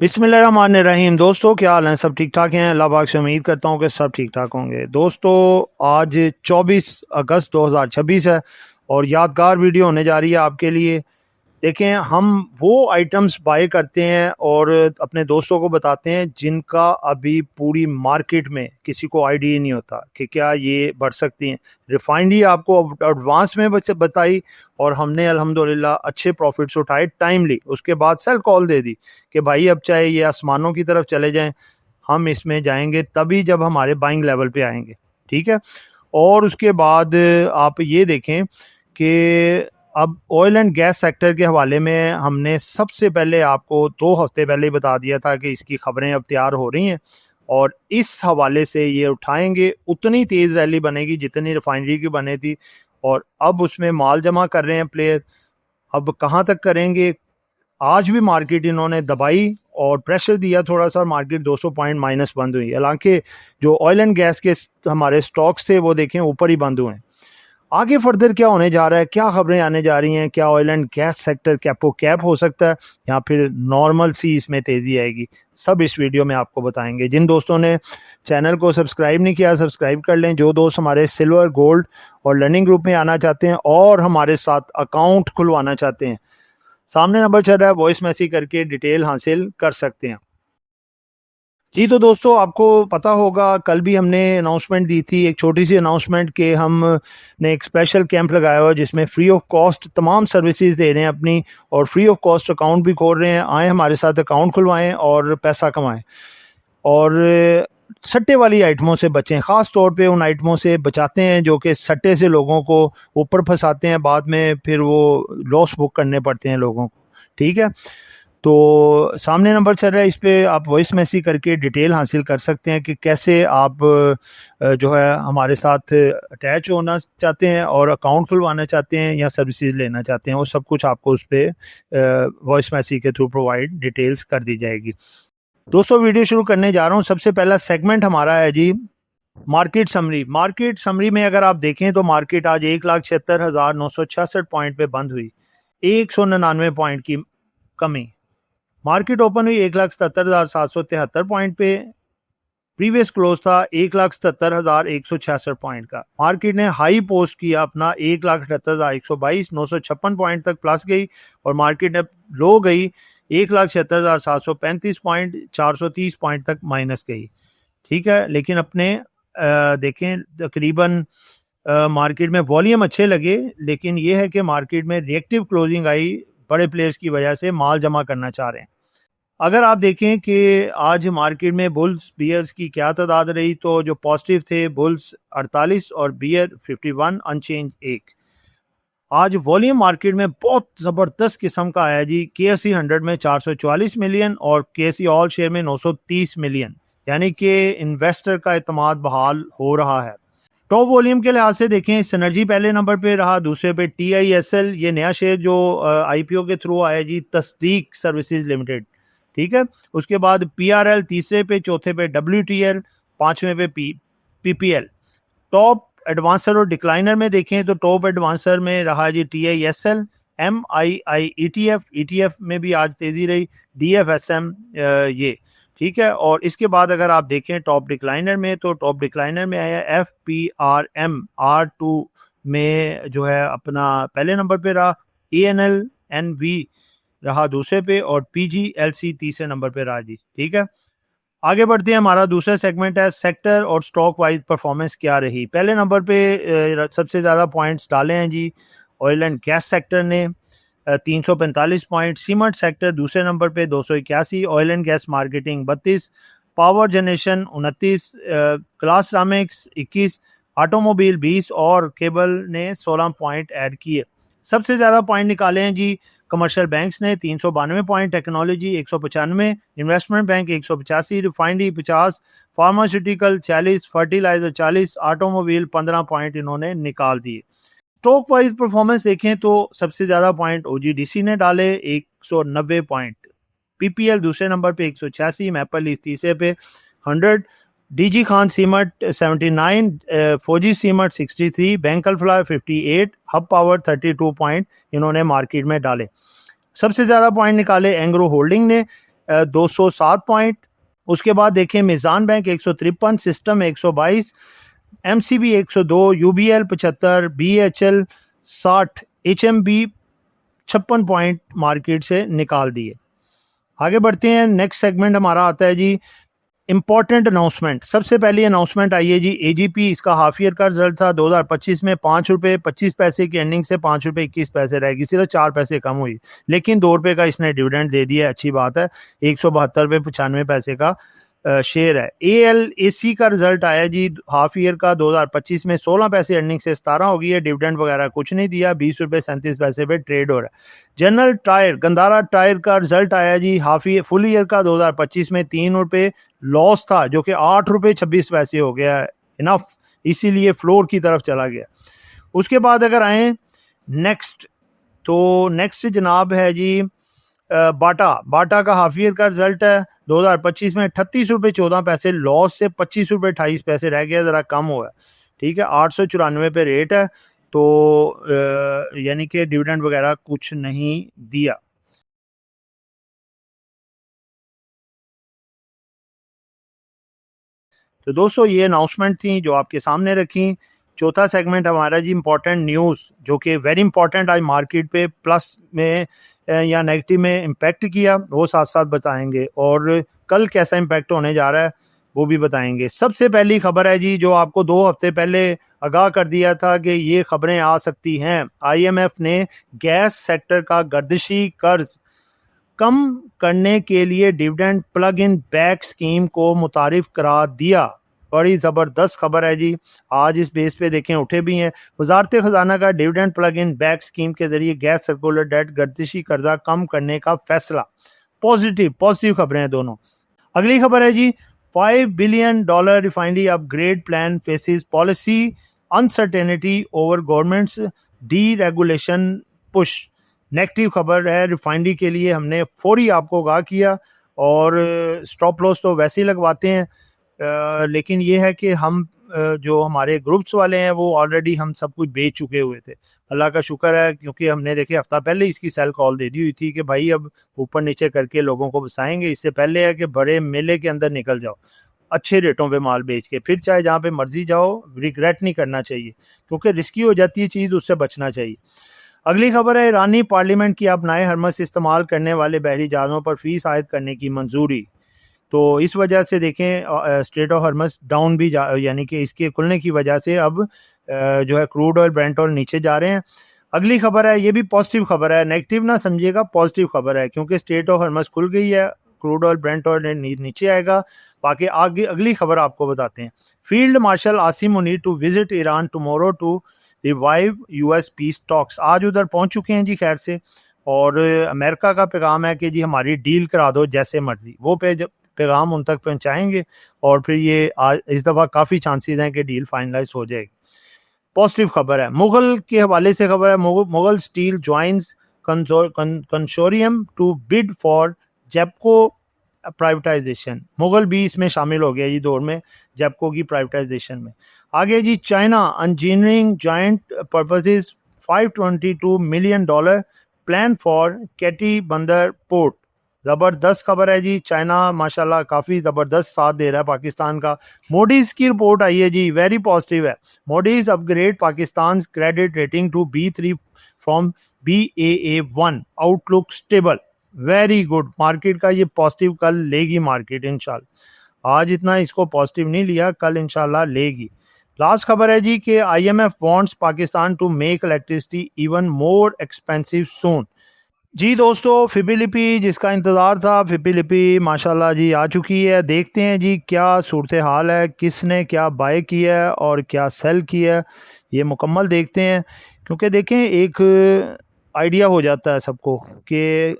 बिस्मिल्लाहिर्रहमानिर्रहीम। दोस्तों, क्या हाल है? सब ठीक ठाक हैं? अल्लाह पाक से उम्मीद करता हूँ कि सब ठीक ठाक होंगे। दोस्तों, आज 24 अगस्त 2026 है और यादगार वीडियो होने जा रही है आपके लिए। देखें, हम वो आइटम्स बाय करते हैं और अपने दोस्तों को बताते हैं जिनका अभी पूरी मार्केट में किसी को आइडिया नहीं होता कि क्या ये बढ़ सकती हैं। रिफाइनरी आपको एडवांस में बताई और हमने अल्हम्दुलिल्लाह अच्छे प्रॉफिट्स उठाए टाइमली। उसके बाद सेल कॉल दे दी कि भाई अब चाहे ये आसमानों की तरफ चले जाएं, हम इसमें जाएंगे तभी जब हमारे बाइंग लेवल पे आएंगे। ठीक है। और उसके बाद आप ये देखें कि अब ऑयल एंड गैस सेक्टर के हवाले में हमने सबसे पहले आपको 2 हफ्ते पहले ही बता दिया था कि इसकी खबरें अब तैयार हो रही हैं और इस हवाले से ये उठाएंगे। उतनी तेज़ रैली बनेगी जितनी रिफाइनरी की बने थी और अब उसमें माल जमा कर रहे हैं प्लेयर। अब कहाँ तक करेंगे? आज भी मार्केट इन्होंने दबाई और प्रेशर दिया थोड़ा सा, मार्केट 200 पॉइंट माइनस बंद हुई। हालांकि जो ऑयल एंड गैस के हमारे स्टॉक्स थे वो देखें ऊपर ही बंद हुए हैं। आगे फर्दर क्या होने जा रहा है, क्या खबरें आने जा रही हैं, क्या oil and gas sector capo cap हो सकता है या फिर नॉर्मल सी इसमें तेज़ी आएगी, सब इस वीडियो में आपको बताएंगे। जिन दोस्तों ने चैनल को सब्सक्राइब नहीं किया, सब्सक्राइब कर लें। जो दोस्त हमारे सिल्वर, गोल्ड और लर्निंग ग्रुप में आना चाहते हैं और हमारे साथ अकाउंट खुलवाना चाहते हैं, सामने नंबर चल रहा है, वॉइस मैसेज करके डिटेल हासिल कर सकते हैं। जी, तो दोस्तों, आपको पता होगा कल भी हमने अनाउंसमेंट दी थी, एक छोटी सी अनाउंसमेंट कि हम ने एक स्पेशल कैंप लगाया हुआ जिसमें फ्री ऑफ कॉस्ट तमाम सर्विसेज दे रहे हैं अपनी, और फ्री ऑफ कॉस्ट अकाउंट भी खोल रहे हैं। आए हमारे साथ अकाउंट खुलवाएं और पैसा कमाएं और सट्टे वाली आइटमों से बचें। ख़ास तौर पे उन आइटमों से बचाते हैं जो कि सट्टे से लोगों को ऊपर फंसाते हैं, बाद में फिर वो लॉस बुक करने पड़ते हैं लोगों को। ठीक है। तो सामने नंबर चल रहा है, इस पे आप वॉइस मैसेज करके डिटेल हासिल कर सकते हैं कि कैसे आप जो है हमारे साथ अटैच होना चाहते हैं और अकाउंट खुलवाना चाहते हैं या सर्विसेज लेना चाहते हैं। वो सब कुछ आपको उस पर वॉइस मैसेज के थ्रू प्रोवाइड डिटेल्स कर दी जाएगी। दोस्तों, वीडियो शुरू करने जा रहा हूँ। सबसे पहला सेगमेंट हमारा है जी मार्केट समरी। मार्केट समरी में अगर आप देखें तो मार्केट आज 1,76,966 पॉइंट पे बंद हुई, 199 पॉइंट की कमी। मार्केट ओपन हुई 1,77,773 पॉइंट पे। प्रीवियस क्लोज था 1,77,166 पॉइंट का। मार्केट ने हाई पोस्ट किया अपना 1,78,122, 956 पॉइंट तक प्लस गई और मार्केट ने लो गई 1,76,735 पॉइंट, 430 पॉइंट तक माइनस गई। ठीक है। लेकिन अपने देखें तकरीबन मार्केट में वॉल्यूम अच्छे लगे, लेकिन ये है कि मार्केट में रिएक्टिव क्लोजिंग आई बड़े प्लेयर्स की वजह से, माल जमा करना चाह रहे हैं। अगर आप देखें कि आज मार्केट में बुल्स बियर्स की क्या तादाद रही, तो जो पॉजिटिव थे बुल्स 48 और बियर 51, अनचेंज 1। आज वॉल्यूम मार्केट में बहुत ज़बरदस्त किस्म का आया जी। KSE 100 में 444 मिलियन और KSE ऑल शेयर में 930 मिलियन, यानी कि इन्वेस्टर का एतमाद बहाल हो रहा है। टॉप वॉल्यूम के लिहाज से देखें, सिनर्जी पहले नंबर पे रहा, दूसरे पे TISL, ये नया शेयर जो IPO के थ्रू आया जी, तस्दीक सर्विसेज लिमिटेड। ठीक है। उसके बाद PRL तीसरे पे, चौथे पे WTL, पांचवें पे PPL। टॉप एडवांसर और डिक्लाइनर में देखें तो टॉप एडवांसर में रहा जी TISL, MII ETF में भी आज तेजी रही, DFSM ये। ठीक है। और इसके बाद अगर आप देखें टॉप डिक्लाइनर में, तो टॉप डिक्लाइनर में आया FPRM R2 में जो है अपना पहले नंबर पे रहा, ANLNV रहा दूसरे पे और PGLC तीसरे नंबर पे रहा जी। ठीक है। आगे बढ़ते हैं। हमारा दूसरा सेगमेंट है सेक्टर और स्टॉक वाइज परफॉर्मेंस क्या रही। पहले नंबर पे सबसे ज़्यादा पॉइंट्स डाले हैं जी ऑयल एंड गैस सेक्टर ने, 345 पॉइंट। सीमेंट सेक्टर दूसरे नंबर पे 281, oil and gas marketing 32, power generation 29, glass ceramics 21, automobile 20 और केबल ने 16 पॉइंट ऐड किए। सबसे ज़्यादा पॉइंट निकाले हैं जी कमर्शियल बैंक्स ने 392 point, technology 195, investment bank 185, refinery 50, pharmaceutical 46, fertiliser 40, automobile 15 point इन्होंने निकाल दिए। स्टॉक वाइज परफॉर्मेंस देखें तो सबसे ज़्यादा पॉइंट OGDC ने डाले 190 पॉइंट, PPL दूसरे नंबर पे 186, मैपल लीफ तीसरे पे 100, DG Khan cement 79, Fauji cement 63, bank Alfalah 58, Hub power 32 point इन्होंने मार्केट में डाले। सबसे ज़्यादा पॉइंट निकाले एंग्रो होल्डिंग ने 207 पॉइंट। उसके बाद देखें Meezan bank 153, system 122, MCB 102, UBL 75, BHL 60, HMB 56 point market से निकाल दिए। आगे बढ़ते हैं, नेक्स्ट सेगमेंट हमारा आता है जी इंपॉर्टेंट अनाउंसमेंट। सबसे पहली अनाउंसमेंट आई है जी एजीपी, इसका हाफ ईयर का रिजल्ट था 2025 में 5 रुपये 25 पैसे की एंडिंग से 5 रुपये 21 पैसे रहेगी, सिर्फ 4 पैसे कम हुई, लेकिन 2 रुपये का इसने डिविडेंड दे दिया, अच्छी बात है। 172 रुपये 95 पैसे का शेयर है। एएलएसी का रिजल्ट आया जी हाफ ईयर का 2025 में 16 पैसे अर्निंग से 17 हो गई है, डिविडेंड वगैरह कुछ नहीं दिया, 20 रुपये 37 पैसे पे ट्रेड हो रहा है। जनरल टायर गंदारा टायर का रिजल्ट आया जी हाफ ईयर फुल ईयर का 2025 में 3 रुपये लॉस था, जो कि 8 रुपये 26 पैसे हो गया है, इनफ, इसीलिए फ्लोर की तरफ चला गया। उसके बाद अगर आए नेक्स्ट, तो नेक्स्ट जनाब है जी बाटा का हाफ ईयर का रिजल्ट है 2025 में 38 रुपये 14 पैसे लॉस से 25 रुपये 28 पैसे रह गया, ज़रा कम हुआ है, ठीक है। 894 पे रेट है, तो यानी कि डिविडेंड वगैरह कुछ नहीं दिया। तो दोस्तों ये अनाउंसमेंट थी जो आपके सामने रखी। चौथा सेगमेंट हमारा जी इंपॉर्टेंट न्यूज़, जो कि वेरी इंपॉर्टेंट आज मार्केट पे प्लस में या नेगेटिव में इम्पैक्ट किया, वो साथ साथ बताएंगे, और कल कैसा इम्पैक्ट होने जा रहा है वो भी बताएंगे। सबसे पहली खबर है जी, जो आपको 2 हफ्ते पहले आगाह कर दिया था कि ये खबरें आ सकती हैं। आईएमएफ ने गैस सेक्टर का गर्दिशी कर्ज कम करने के लिए dividend plug in back scheme को मुतारिफ करा दिया। बड़ी ज़बरदस्त खबर है जी, आज इस बेस पे देखें उठे भी हैं। वजारत ख़जाना का dividend plug in back scheme के जरिए गैस सर्कुलर डेट गर्दिशी कर्जा कम करने का फैसला। पॉजिटिव खबरें हैं दोनों। अगली खबर है जी, $5 billion refinery upgrade plan faces policy uncertainty over governments D regulation push. Negative खबर है रिफाइनरी के लिए, हमने फौरी आपको आगाह किया, और स्टॉप लॉस तो वैसे ही लगवाते हैं, लेकिन ये है कि हम जो हमारे ग्रुप्स वाले हैं वो ऑलरेडी हम सब कुछ बेच चुके हुए थे। अल्लाह का शुक्र है, क्योंकि हमने देखे हफ्ता पहले इसकी सेल कॉल दे दी हुई थी कि भाई अब ऊपर नीचे करके लोगों को बसाएंगे, इससे पहले है कि बड़े मेले के अंदर निकल जाओ अच्छे रेटों पे माल बेच के, फिर चाहे जहाँ पे मर्जी जाओ, रिग्रेट नहीं करना चाहिए, क्योंकि रिस्की हो जाती है चीज़, उससे बचना चाहिए। अगली खबर है, ईरानी पार्लियामेंट की अपनाए हरमस इस्तेमाल करने वाले बहरी जहाज़ों पर फीस आयद करने की मंजूरी। तो इस वजह से देखें स्ट्रेट ऑफ हरमस डाउन भी यानी कि इसके खुलने की वजह से अब जो है क्रूड ऑयल ब्रेंट ऑयल नीचे जा रहे हैं। अगली खबर है, ये भी पॉजिटिव खबर है, नेगेटिव ना समझिएगा, पॉजिटिव खबर है, क्योंकि स्ट्रेट ऑफ हरमस खुल गई है, क्रूड ऑयल ब्रेंट ऑयल नीचे आएगा। बाकी आगे अगली खबर आपको बताते हैं। Field marshal Asim Munir to visit Iran tomorrow to revive US peace talks. आज उधर पहुंच चुके हैं जी खैर से, और अमेरिका का पैगाम है कि जी हमारी डील करा दो जैसे मर्जी, वो पैगाम उन तक पहुंचाएंगे, और फिर ये आज इस दफ़ा काफ़ी चांसेस हैं कि डील फाइनलाइज हो जाएगी। पॉजिटिव खबर है। मुगल के हवाले से खबर है, Mughal steel joins consortium to bid for GEPCO privatisation. Mughal भी इसमें शामिल हो गया जी दौर में, जेपको की प्राइवेटाइजेशन में। आगे जी, China engineering joint purposes $522 million plan for Keti Bandar port. ज़बरदस्त खबर है जी, चाइना माशाल्लाह काफ़ी ज़बरदस्त साथ दे रहा है पाकिस्तान का। मोडीज़ की रिपोर्ट आई है जी, वेरी पॉजिटिव है। Moody's upgrade Pakistan credit rating to B3 from Baa1, outlook stable, very good. Market का ये पॉजिटिव कल लेगी मार्केट इंशाल्लाह, आज इतना इसको पॉजिटिव नहीं लिया, कल इंशाल्लाह लेगी। लास्ट खबर है जी कि IMF wants Pakistan to make electricity even more expensive soon. जी दोस्तों, फिलिपी जिसका इंतज़ार था, फिलिपी माशाल्लाह जी आ चुकी है। देखते हैं जी क्या सूरत हाल है, किसने क्या बाय किया है और क्या सेल किया है, ये मुकम्मल देखते हैं। क्योंकि देखें एक आइडिया हो जाता है सबको कि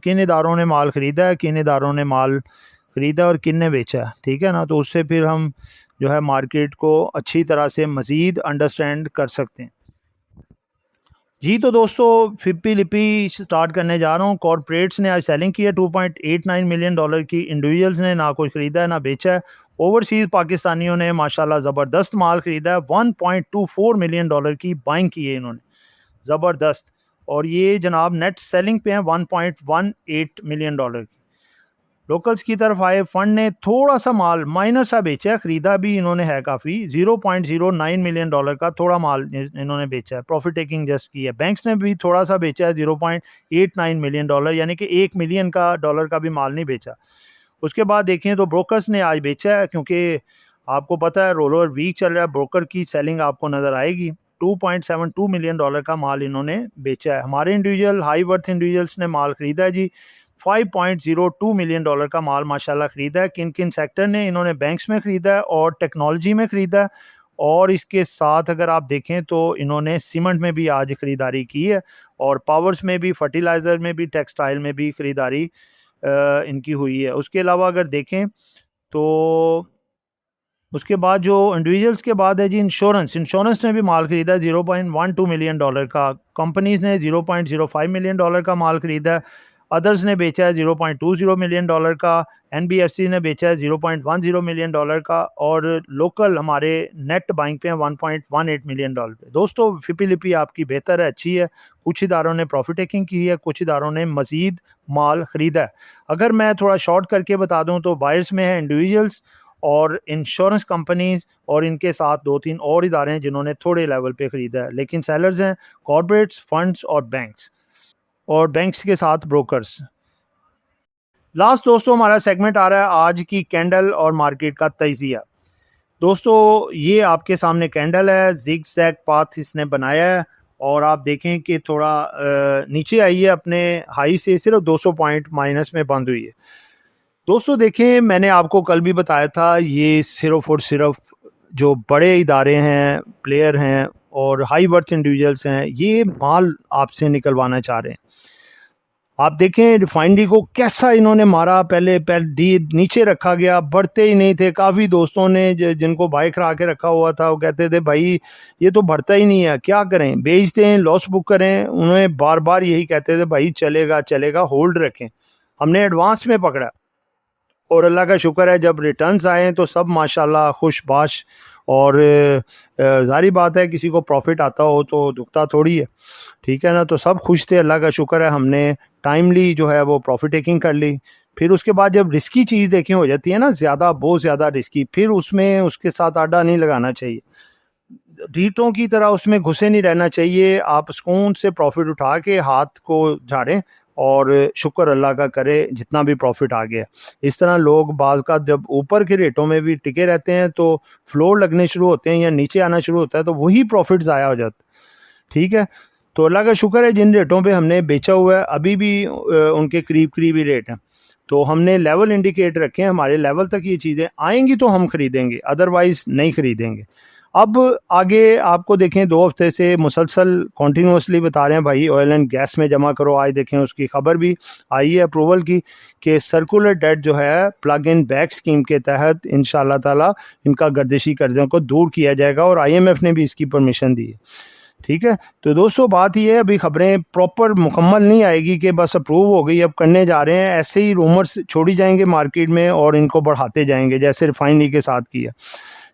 किन इदारों ने माल ख़रीदा है, किन इदारों ने माल ख़रीदा और किन ने बेचा है, ठीक है ना। तो उससे फिर हम जो है मार्केट को अच्छी तरह से मज़ीद अंडरस्टैंड कर सकते हैं। जी तो दोस्तों, फिलिपी स्टार्ट करने जा रहा हूँ। कॉर्पोरेट्स ने आज सेलिंग की है $2.89 मिलियन की, इंडिविजुअल्स ने ना कुछ ख़रीदा है ना बेचा है। ओवरसीज़ पाकिस्तानियों ने माशाल्लाह ज़बरदस्त माल ख़रीदा है, $1.24 मिलियन की बाइंग की है इन्होंने, ज़बरदस्त। और ये जनाब नेट सेलिंग पे हैं $1.18 मिलियन की। लोकल्स की तरफ आए, फंड ने थोड़ा सा माल माइनर सा बेचा है, खरीदा भी इन्होंने है काफ़ी, $0.09 मिलियन का थोड़ा माल इन्होंने बेचा है, प्रॉफिट टेकिंग जस्ट की है। बैंक्स ने भी थोड़ा सा बेचा है, $0.89 मिलियन, यानी कि $1 मिलियन का भी माल नहीं बेचा। उसके बाद देखें तो ब्रोकर्स ने आज बेचा है, क्योंकि आपको पता है रोलर वीक चल रहा है, ब्रोकर की सेलिंग आपको नज़र आएगी। $2.72 मिलियन का माल इन्होंने बेचा है। हमारे इंडिविजुअल हाई वर्थ इंडिविजुअल्स ने माल खरीदा है जी, $5.02 मिलियन का माल माशाल्लाह खरीदा है। किन किन सेक्टर ने, इन्होंने बैंक्स में खरीदा है और टेक्नोलॉजी में खरीदा है, और इसके साथ अगर आप देखें तो इन्होंने सीमेंट में भी आज खरीदारी की है, और पावर्स में भी, फर्टिलाइज़र में भी, टेक्सटाइल में भी खरीदारी इनकी हुई है। उसके अलावा अगर देखें तो उसके बाद जो इंडिविजुअल्स के बाद है जी इंश्योरेंस, इंश्योरेंस ने भी माल खरीदा है $0.12 मिलियन का, कंपनीज ने $0.05 मिलियन का माल खरीदा है, अदर्स ने बेचा है $0.20 मिलियन का, एनबीएफसी ने बेचा है $0.10 मिलियन का, और लोकल हमारे नेट बाइंग पे हैं $1.18 मिलियन पे। दोस्तों फिपी लिपि आपकी बेहतर है, अच्छी है। कुछ इदारों ने प्रॉफिट टेकिंग की है, कुछ इदारों ने मजीद माल खरीदा है। अगर मैं थोड़ा शॉर्ट करके बता दूं तो बायर्स में है इंडिविजुअल्स और इंश्योरेंस कंपनीज, और इनके साथ 2-3 और इदारे हैं जिन्होंने थोड़े लेवल पे ख़रीदा है, लेकिन सेलर्स हैं कॉर्पोरेट्स, फंड्स और बैंक्स, और बैंक्स के साथ ब्रोकर्स। लास्ट दोस्तों हमारा सेगमेंट आ रहा है आज की कैंडल और मार्केट का तजिया। दोस्तों ये आपके सामने कैंडल है, जिग जैग पाथ इसने बनाया है, और आप देखें कि थोड़ा नीचे आई है, अपने हाई से सिर्फ 200 पॉइंट माइनस में बंद हुई है। दोस्तों देखें, मैंने आपको कल भी बताया था, ये सिर्फ और सिर्फ जो बड़े इदारे हैं, प्लेयर हैं और हाई वर्थ इंडिविजुअल्स हैं, ये माल आपसे निकलवाना चाह रहे हैं। आप देखें रिफाइनरी को कैसा इन्होंने मारा, पहले नीचे रखा गया, बढ़ते ही नहीं थे। काफ़ी दोस्तों ने जिनको बाइक करा के रखा हुआ था, वो कहते थे भाई ये तो बढ़ता ही नहीं है, क्या करें, बेच दें, लॉस बुक करें। उन्हें बार बार यही कहते थे भाई चलेगा चलेगा, होल्ड रखें। हमने एडवांस में पकड़ा, और अल्लाह का शुक्र है जब रिटर्न्स आए तो सब माशाल्लाह खुशबाश। और जारी बात है, किसी को प्रॉफिट आता हो तो दुखता थोड़ी है, ठीक है ना। तो सब खुश थे, अल्लाह का शुक्र है, हमने टाइमली जो है वो प्रॉफिट टेकिंग कर ली। फिर उसके बाद जब रिस्की चीज़ देखें हो जाती है ना, ज़्यादा, बहुत ज़्यादा रिस्की, फिर उसमें उसके साथ आडा नहीं लगाना चाहिए, रीटों की तरह उसमें घुसे नहीं रहना चाहिए। आप सुकून से प्रॉफिट उठा के हाथ को झाड़ें और शुक्र अल्लाह का करे जितना भी प्रॉफिट आ गया। इस तरह लोग बाज़ का जब ऊपर के रेटों में भी टिके रहते हैं तो फ्लोर लगने शुरू होते हैं या नीचे आना शुरू होता है, तो वही प्रॉफिट ज़ाया हो जाता है, ठीक है। तो अल्लाह का शुक्र है जिन रेटों पे हमने बेचा हुआ है अभी भी उनके करीब करीब ही रेट हैं। तो हमने लेवल इंडिकेट रखे हैं, हमारे लेवल तक ये चीज़ें आएंगी तो हम खरीदेंगे, अदरवाइज़ नहीं खरीदेंगे। अब आगे आपको देखें, 2 हफ्ते से मुसलसल कॉन्टीन्यूसली बता रहे हैं भाई ऑयल एंड गैस में जमा करो। आज देखें उसकी खबर भी आई है अप्रूवल की, कि सर्कुलर डेट जो है प्लग इन बैक स्कीम के तहत इंशाल्लाह ताला इनका गर्दिशी कर्ज़ों को दूर किया जाएगा, और IMF ने भी इसकी परमिशन दी है, ठीक है। तो दोस्तों बात ये है, अभी खबरें प्रॉपर मुकम्मल नहीं आएगी कि बस अप्रूव हो गई अब करने जा रहे हैं, ऐसे ही रूमर्स छोड़ी जाएंगे मार्केट में और इनको बढ़ाते जाएंगे जैसे रिफाइनरी के साथ किया,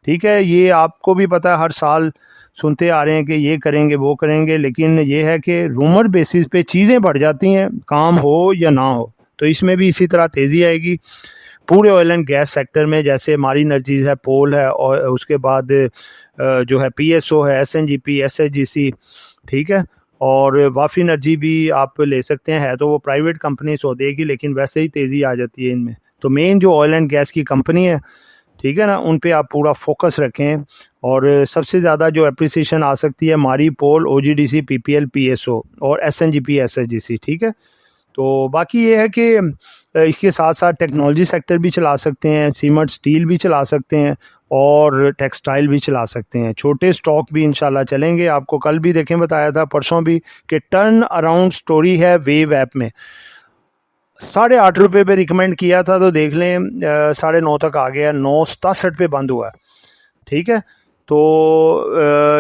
ठीक है। ये आपको भी पता है, हर साल सुनते आ रहे हैं कि ये करेंगे वो करेंगे, लेकिन ये है कि रूमर बेसिस पे चीज़ें बढ़ जाती हैं, काम हो या ना हो। तो इसमें भी इसी तरह तेज़ी आएगी पूरे ऑयल एंड गैस सेक्टर में, जैसे मारी एनर्जीज है, पोल है, और उसके बाद जो है PSO है, SNGP, SHGC, ठीक है। और वाफी एनर्जी भी आप ले सकते हैं, है तो वो प्राइवेट कंपनी सो देगी, लेकिन वैसे ही तेज़ी आ जाती है इनमें। तो मेन जो ऑयल एंड गैस की कंपनी है, ठीक है ना, उन पे आप पूरा फोकस रखें। और सबसे ज़्यादा जो अप्रिसिएशन आ सकती है मारी, पोल, OGDC, PPL, PSO और SNGP, SHGC, ठीक है। तो बाकी ये है कि इसके साथ साथ टेक्नोलॉजी सेक्टर भी चला सकते हैं, सीमेंट स्टील भी चला सकते हैं, और टेक्सटाइल भी चला सकते हैं। छोटे स्टॉक भी इंशाल्लाह चलेंगे। आपको कल भी देखें बताया था, परसों भी, कि टर्न अराउंड स्टोरी है वेव ऐप में। ₹8.5 पे रिकमेंड किया था, तो देख लें 9:30 तक आ गया, 9:67 पे बंद हुआ है, ठीक है। तो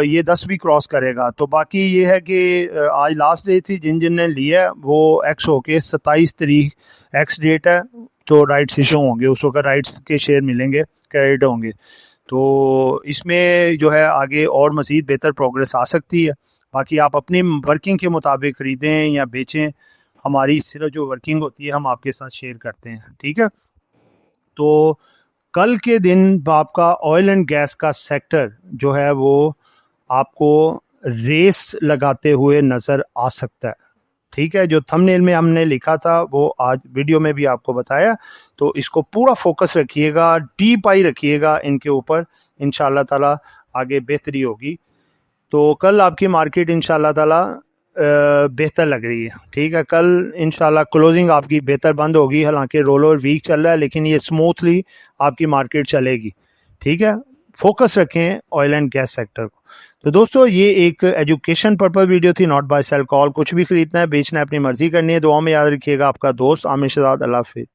ये 10 भी क्रॉस करेगा। तो बाकी ये है कि आज लास्ट डे थी, जिन जिन ने लिया वो एक्स होके 27 तारीख एक्स डेट है, तो राइट्स इशू होंगे, उस वक्त राइट्स के शेयर मिलेंगे, क्रेडिट होंगे। तो इसमें जो है आगे और मज़ीद बेहतर प्रोग्रेस आ सकती है। बाकी आप अपनी वर्किंग के मुताबिक ख़रीदें या बेचें, हमारी सिर्फ जो वर्किंग होती है हम आपके साथ शेयर करते हैं, ठीक है। तो कल के दिन आपका ऑयल एंड गैस का सेक्टर जो है वो आपको रेस लगाते हुए नज़र आ सकता है, ठीक है। जो थंबनेल में हमने लिखा था वो आज वीडियो में भी आपको बताया, तो इसको पूरा फोकस रखिएगा, डीप आई रखिएगा इनके ऊपर, इंशाल्लाह ताला आगे बेहतरी होगी। तो कल आपकी मार्केट इंशाल्लाह ताला बेहतर लग रही है, ठीक है। कल इंशाल्लाह क्लोजिंग आपकी बेहतर बंद होगी, हालांकि रोल ओवर वीक चल रहा है लेकिन ये स्मूथली आपकी मार्केट चलेगी, ठीक है। फोकस रखें ऑयल एंड गैस सेक्टर को। तो दोस्तों ये एक एजुकेशन पर्पज वीडियो थी, नॉट बाय सेल कॉल। कुछ भी खरीदना है बेचना है अपनी मर्जी करनी है। दुआ में याद रखिएगा, आपका दोस्त आमिर शहजाद। अल्लाह हाफिज़।